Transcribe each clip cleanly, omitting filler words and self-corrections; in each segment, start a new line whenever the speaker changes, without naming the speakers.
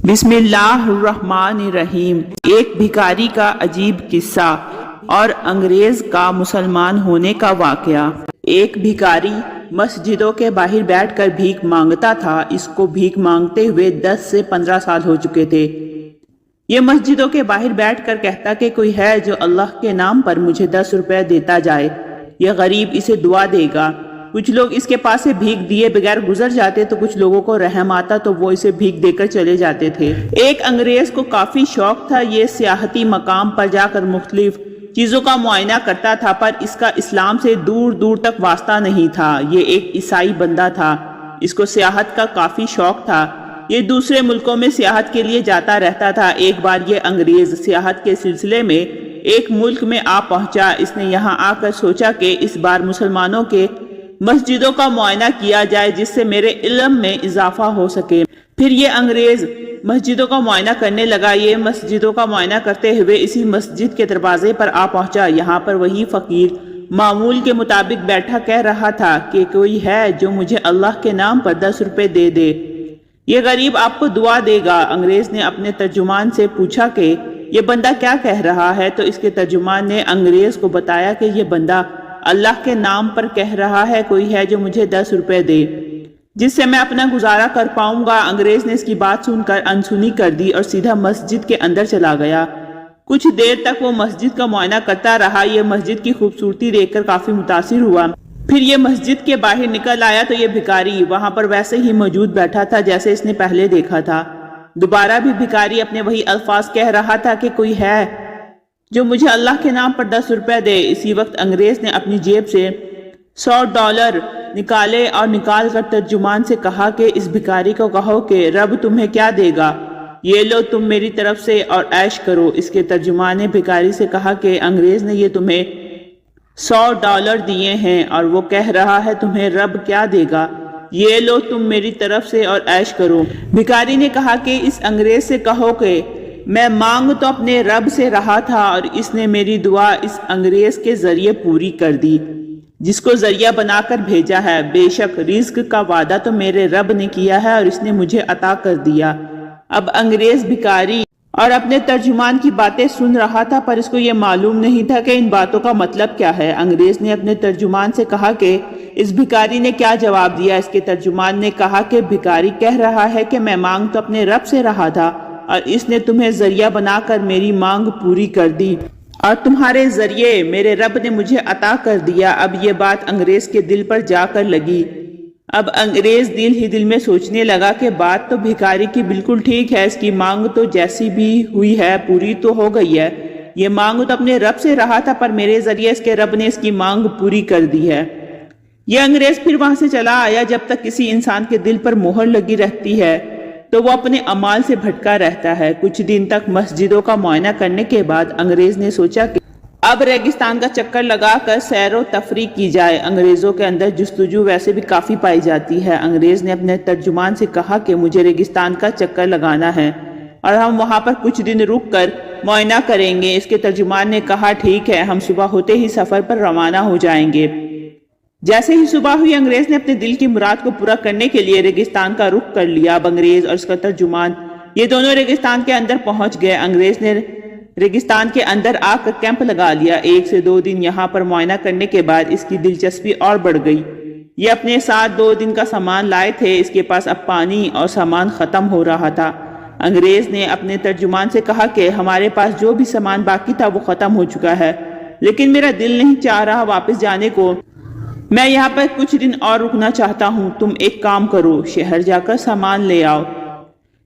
بسم اللہ الرحمن الرحیم۔ ایک بھکاری کا عجیب قصہ اور انگریز کا مسلمان ہونے کا واقعہ۔ ایک بھکاری مسجدوں کے باہر بیٹھ کر بھیک مانگتا تھا۔ اس کو بھیک مانگتے ہوئے 10 سے 15 سال ہو چکے تھے۔ یہ مسجدوں کے باہر بیٹھ کر کہتا کہ کوئی ہے جو اللہ کے نام پر مجھے 10 روپے دیتا جائے، یہ غریب اسے دعا دے گا۔ کچھ لوگ اس کے پاس سے بھیک دیے بغیر گزر جاتے تو کچھ لوگوں کو رحم آتا تو وہ اسے بھیک دے کر چلے جاتے تھے۔ ایک انگریز کو کافی شوق تھا، یہ سیاحتی مقام پر جا کر مختلف چیزوں کا معائنہ کرتا تھا، پر اس کا اسلام سے دور دور تک واسطہ نہیں تھا۔ یہ ایک عیسائی بندہ تھا، اس کو سیاحت کا کافی شوق تھا، یہ دوسرے ملکوں میں سیاحت کے لیے جاتا رہتا تھا۔ ایک بار یہ انگریز سیاحت کے سلسلے میں ایک ملک میں آ پہنچا۔ اس نے یہاں آ کر سوچا کہ اس بار مسلمانوں کے مسجدوں کا معائنہ کیا جائے جس سے میرے علم میں اضافہ ہو سکے۔ پھر یہ انگریز مسجدوں کا معائنہ کرنے لگا۔ یہ مسجدوں کا معائنہ کرتے ہوئے اسی مسجد کے دروازے پر آ پہنچا۔ یہاں پر وہی فقیر معمول کے مطابق بیٹھا کہہ رہا تھا کہ کوئی ہے جو مجھے اللہ کے نام پر 10 روپے دے دے، یہ غریب آپ کو دعا دے گا۔ انگریز نے اپنے ترجمان سے پوچھا کہ یہ بندہ کیا کہہ رہا ہے، تو اس کے ترجمان نے انگریز کو بتایا کہ یہ بندہ اللہ کے نام پر کہہ رہا ہے کوئی ہے جو مجھے 10 روپے دے جس سے میں اپنا گزارا کر پاؤں گا۔ انگریز نے اس کی بات سن کر انسنی کر دی اور سیدھا مسجد کے اندر چلا گیا۔ کچھ دیر تک وہ مسجد کا معائنہ کرتا رہا۔ یہ مسجد کی خوبصورتی دیکھ کر کافی متاثر ہوا۔ پھر یہ مسجد کے باہر نکل آیا تو یہ بھکاری وہاں پر ویسے ہی موجود بیٹھا تھا جیسے اس نے پہلے دیکھا تھا۔ دوبارہ بھی بھکاری اپنے وہی الفاظ کہہ رہا تھا کہ کوئی ہے جو مجھے اللہ کے نام پر 10 روپے دے۔ اسی وقت انگریز نے اپنی جیب سے $100 نکالے اور نکال کر ترجمان سے کہا کہ اس بھکاری کو کہو کہ رب تمہیں کیا دے گا، یہ لو تم میری طرف سے اور عیش کرو۔ اس کے ترجمان نے بھکاری سے کہا کہ انگریز نے یہ تمہیں $100 دیے ہیں اور وہ کہہ رہا ہے تمہیں رب کیا دے گا، یہ لو تم میری طرف سے اور عیش کرو۔ بھکاری نے کہا کہ اس انگریز سے کہو کہ میں مانگ تو اپنے رب سے رہا تھا اور اس نے میری دعا اس انگریز کے ذریعے پوری کر دی جس کو ذریعہ بنا کر بھیجا ہے۔ بے شک رزق کا وعدہ تو میرے رب نے کیا ہے اور اس نے مجھے عطا کر دیا۔ اب انگریز بھکاری اور اپنے ترجمان کی باتیں سن رہا تھا، پر اس کو یہ معلوم نہیں تھا کہ ان باتوں کا مطلب کیا ہے۔ انگریز نے اپنے ترجمان سے کہا کہ اس بھکاری نے کیا جواب دیا۔ اس کے ترجمان نے کہا کہ بھکاری کہہ رہا ہے کہ میں مانگ تو اپنے رب سے رہا تھا اور اس نے تمہیں ذریعہ بنا کر میری مانگ پوری کر دی اور تمہارے ذریعے میرے رب نے مجھے عطا کر دیا۔ اب یہ بات انگریز کے دل پر جا کر لگی۔ اب انگریز دل ہی دل میں سوچنے لگا کہ بات تو بھکاری کی بالکل ٹھیک ہے، اس کی مانگ تو جیسی بھی ہوئی ہے پوری تو ہو گئی ہے۔ یہ مانگ تو اپنے رب سے رہا تھا پر میرے ذریعے اس کے رب نے اس کی مانگ پوری کر دی ہے۔ یہ انگریز پھر وہاں سے چلا آیا۔ جب تک کسی انسان کے دل پر مہر لگی رہتی ہے تو وہ اپنے اعمال سے بھٹکا رہتا ہے۔ کچھ دن تک مسجدوں کا معائنہ کرنے کے بعد انگریز نے سوچا کہ اب ریگستان کا چکر لگا کر سیر و تفریح کی جائے۔ انگریزوں کے اندر جستجو ویسے بھی کافی پائی جاتی ہے۔ انگریز نے اپنے ترجمان سے کہا کہ مجھے ریگستان کا چکر لگانا ہے اور ہم وہاں پر کچھ دن رک کر معائنہ کریں گے۔ اس کے ترجمان نے کہا ٹھیک ہے، ہم صبح ہوتے ہی سفر پر روانہ ہو جائیں گے۔ جیسے ہی صبح ہوئی انگریز نے اپنے دل کی مراد کو پورا کرنے کے لیے ریگستان کا رخ کر لیا۔ اب انگریز اور اس کا ترجمان یہ دونوں ریگستان کے اندر پہنچ گئے۔ انگریز نے ریگستان کے اندر آ کر کیمپ لگا لیا۔ 1 سے 2 دن یہاں پر معائنہ کرنے کے بعد اس کی دلچسپی اور بڑھ گئی۔ یہ اپنے ساتھ 2 دن کا سامان لائے تھے، اس کے پاس اب پانی اور سامان ختم ہو رہا تھا۔ انگریز نے اپنے ترجمان سے کہا کہ ہمارے پاس جو بھی سامان باقی تھا وہ ختم ہو چکا ہے، لیکن میرا دل نہیں چاہ رہا واپس جانے کو، میں یہاں پر کچھ دن اور رکنا چاہتا ہوں۔ تم ایک کام کرو، شہر جا کر سامان لے آؤ،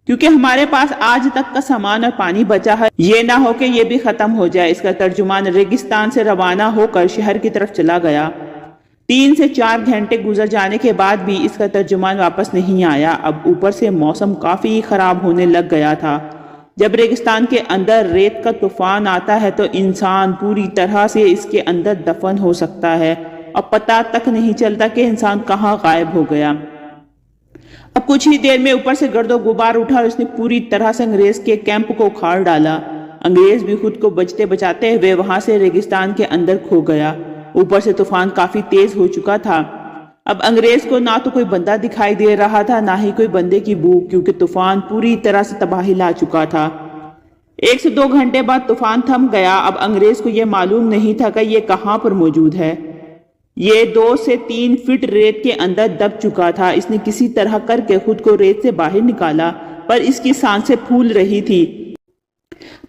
کیونکہ ہمارے پاس آج تک کا سامان اور پانی بچا ہے، یہ نہ ہو کہ یہ بھی ختم ہو جائے۔ اس کا ترجمان ریگستان سے روانہ ہو کر شہر کی طرف چلا گیا۔ 3 سے 4 گھنٹے گزر جانے کے بعد بھی اس کا ترجمان واپس نہیں آیا۔ اب اوپر سے موسم کافی خراب ہونے لگ گیا تھا۔ جب ریگستان کے اندر ریت کا طوفان آتا ہے تو انسان پوری طرح سے اس کے اندر دفن ہو سکتا ہے اور پتہ تک نہیں چلتا کہ انسان کہاں غائب ہو گیا۔ اب کچھ ہی دیر میں اوپر سے گرد و غبار اٹھا اور اس نے پوری طرح سے انگریز کے کیمپ کو اکھاڑ ڈالا۔ انگریز بھی خود کو بچتے بچاتے ہوئے وہاں سے ریگستان کے اندر کھو گیا۔ اوپر سے طوفان کافی تیز ہو چکا تھا۔ اب انگریز کو نہ تو کوئی بندہ دکھائی دے رہا تھا نہ ہی کوئی بندے کی بو، کیونکہ طوفان پوری طرح سے تباہی لا چکا تھا۔ 1 سے 2 گھنٹے بعد طوفان تھم گیا۔ اب انگریز کو یہ معلوم نہیں تھا کہ یہ کہاں پر موجود ہے۔ یہ 2 سے 3 فٹ ریت کے اندر دب چکا تھا۔ اس نے کسی طرح کر کے خود کو ریت سے باہر نکالا، پر اس کی سانسیں پھول رہی تھی،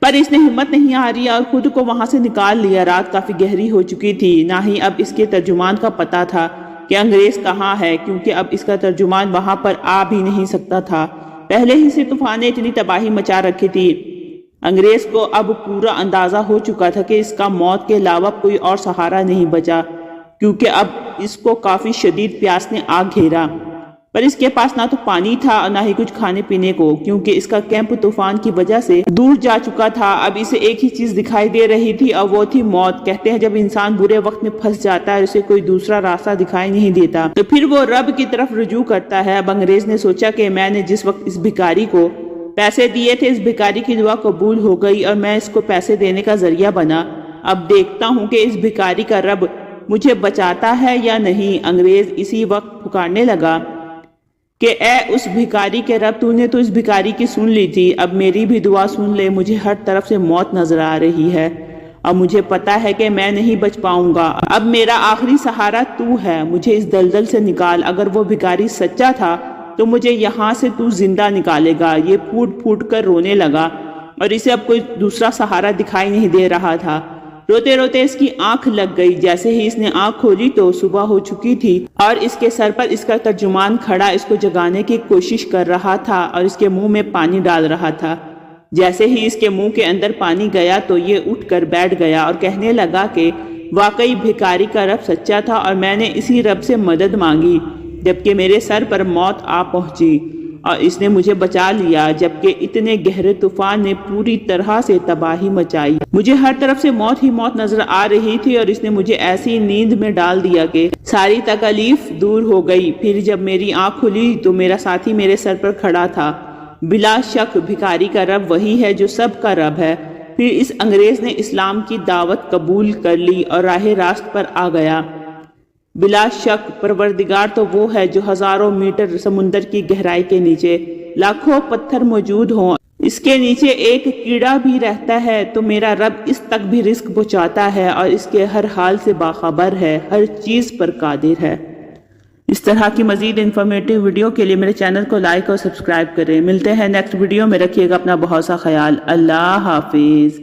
پر اس نے ہمت نہیں ہاری اور خود کو وہاں سے نکال لیا۔ رات کافی گہری ہو چکی تھی، نہ ہی اب اس کے ترجمان کا پتہ تھا کہ انگریز کہاں ہے، کیونکہ اب اس کا ترجمان وہاں پر آ بھی نہیں سکتا تھا۔ پہلے ہی سے طوفان نے اتنی تباہی مچا رکھی تھی۔ انگریز کو اب پورا اندازہ ہو چکا تھا کہ اس کا موت کے علاوہ کوئی اور سہارا نہیں بچا، کیونکہ اب اس کو کافی شدید پیاس نے آ گھیرا، پر اس کے پاس نہ تو پانی تھا اور نہ ہی کچھ کھانے پینے کو، کیونکہ اس کا کیمپ طوفان کی وجہ سے دور جا چکا تھا۔ اب اسے ایک ہی چیز دکھائی دے رہی تھی اور وہ تھی موت۔ کہتے ہیں جب انسان برے وقت میں پھنس جاتا ہے، اسے کوئی دوسرا راستہ دکھائی نہیں دیتا تو پھر وہ رب کی طرف رجوع کرتا ہے۔ اب انگریز نے سوچا کہ میں نے جس وقت اس بھکاری کو پیسے دیے تھے، اس بھکاری کی دعا قبول ہو گئی اور میں اس کو پیسے دینے کا ذریعہ بنا۔ اب دیکھتا ہوں کہ اس بھکاری کا رب مجھے بچاتا ہے یا نہیں۔ انگریز اسی وقت پکارنے لگا کہ اے اس بھکاری کے رب، تو نے تو اس بھکاری کی سن لی تھی، اب میری بھی دعا سن لے۔ مجھے ہر طرف سے موت نظر آ رہی ہے اور مجھے پتا ہے کہ میں نہیں بچ پاؤں گا۔ اب میرا آخری سہارا تو ہے، مجھے اس دلدل سے نکال۔ اگر وہ بھکاری سچا تھا تو مجھے یہاں سے تو زندہ نکالے گا۔ یہ پھوٹ پھوٹ کر رونے لگا اور اسے اب کوئی دوسرا سہارا دکھائی نہیں دے رہا تھا۔ روتے روتے اس کی آنکھ لگ گئی۔ جیسے ہی اس نے آنکھ کھولی تو صبح ہو چکی تھی اور اس کے سر پر اس کا ترجمان کھڑا اس کو جگانے کی کوشش کر رہا تھا اور اس کے منہ میں پانی ڈال رہا تھا۔ جیسے ہی اس کے منہ کے اندر پانی گیا تو یہ اٹھ کر بیٹھ گیا اور کہنے لگا کہ واقعی بھکاری کا رب سچا تھا اور میں نے اسی رب سے مدد مانگی جبکہ میرے سر پر موت آ پہنچی اور اس نے مجھے بچا لیا، جبکہ اتنے گہرے طوفان نے پوری طرح سے تباہی مچائی۔ مجھے ہر طرف سے موت ہی موت نظر آ رہی تھی اور اس نے مجھے ایسی نیند میں ڈال دیا کہ ساری تکلیف دور ہو گئی۔ پھر جب میری آنکھ کھلی تو میرا ساتھی میرے سر پر کھڑا تھا۔ بلا شک بھکاری کا رب وہی ہے جو سب کا رب ہے۔ پھر اس انگریز نے اسلام کی دعوت قبول کر لی اور راہ راست پر آ گیا۔ بلا شک پروردگار تو وہ ہے جو ہزاروں میٹر سمندر کی گہرائی کے نیچے لاکھوں پتھر موجود ہوں، اس کے نیچے ایک کیڑا بھی رہتا ہے تو میرا رب اس تک بھی رزق پہنچاتا ہے اور اس کے ہر حال سے باخبر ہے، ہر چیز پر قادر ہے۔ اس طرح کی مزید انفارمیٹیو ویڈیو کے لیے میرے چینل کو لائک اور سبسکرائب کریں۔ ملتے ہیں نیکسٹ ویڈیو میں، رکھیے گا اپنا بہت سا خیال۔ اللہ حافظ۔